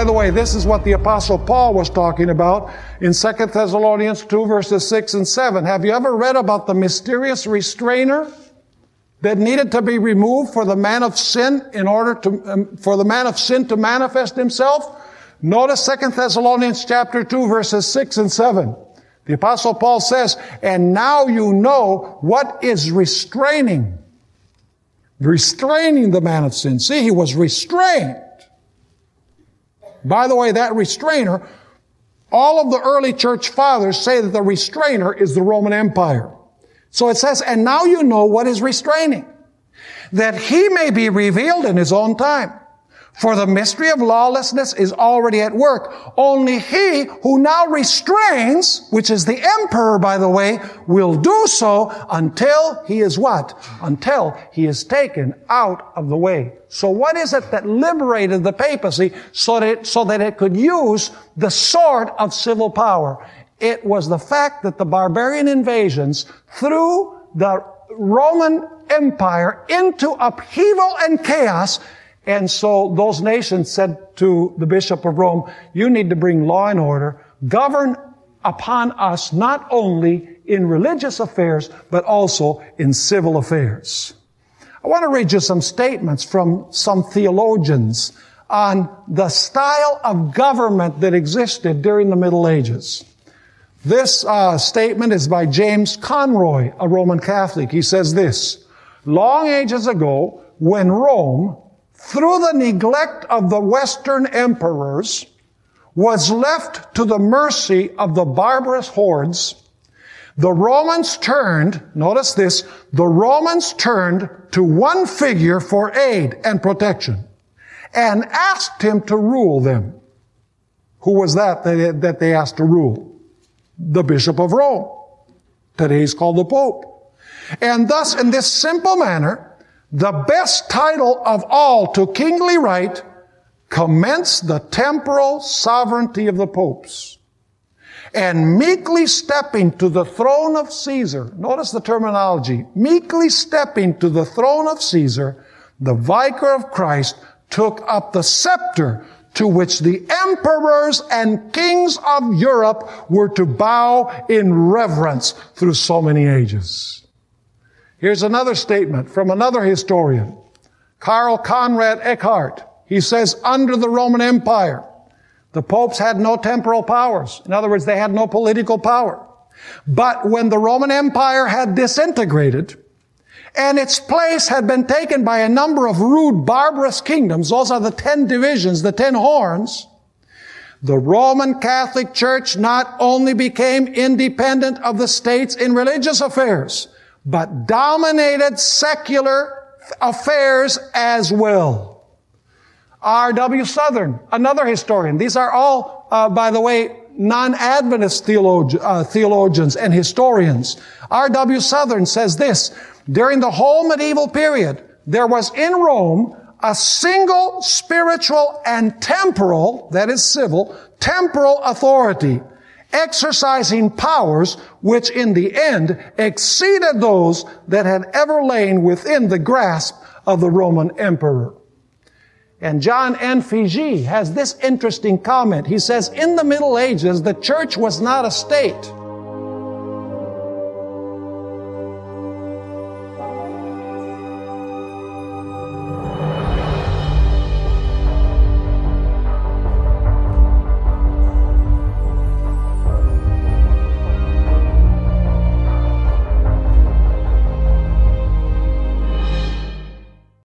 By the way, this is what the Apostle Paul was talking about in 2 Thessalonians 2 verses 6 and 7. Have you ever read about the mysterious restrainer that needed to be removed for the man of sin in order for the man of sin to manifest himself? Notice 2 Thessalonians chapter 2 verses 6 and 7. The Apostle Paul says, and now you know what is restraining the man of sin. See, he was restrained. By the way, that restrainer, all of the early church fathers say that the restrainer is the Roman Empire. So it says, and now you know what is restraining, that he may be revealed in his own time. For the mystery of lawlessness is already at work. Only he who now restrains, which is the emperor, by the way, will do so until he is what? Until he is taken out of the way. So what is it that liberated the papacy so that it could use the sword of civil power? It was the fact that the barbarian invasions threw the Roman Empire into upheaval and chaos. And so those nations said to the Bishop of Rome, you need to bring law and order, govern upon us not only in religious affairs, but also in civil affairs. I want to read you some statements from some theologians on the style of government that existed during the Middle Ages. This statement is by James Conroy, a Roman Catholic. He says this, long ages ago, when Rome, through the neglect of the Western emperors, was left to the mercy of the barbarous hordes, the Romans turned, notice this, the Romans turned to one figure for aid and protection and asked him to rule them. Who was that they asked to rule? The Bishop of Rome. Today he's called the Pope. And thus, in this simple manner, the best title of all to kingly right commenced the temporal sovereignty of the popes. And meekly stepping to the throne of Caesar, notice the terminology, meekly stepping to the throne of Caesar, the vicar of Christ took up the scepter to which the emperors and kings of Europe were to bow in reverence through so many ages. Here's another statement from another historian, Karl Conrad Eckhart. He says, under the Roman Empire, the popes had no temporal powers. In other words, they had no political power. But when the Roman Empire had disintegrated, and its place had been taken by a number of rude, barbarous kingdoms, those are the 10 divisions, the 10 horns, the Roman Catholic Church not only became independent of the states in religious affairs, but dominated secular affairs as well. R.W. Southern, another historian. These are all, by the way, non-Adventist theologians and historians. R.W. Southern says this, during the whole medieval period, there was in Rome a single spiritual and temporal, that is civil, temporal authority, exercising powers which in the end exceeded those that had ever lain within the grasp of the Roman emperor. And John N. Figi has this interesting comment. He says, in the Middle Ages, the church was not a state.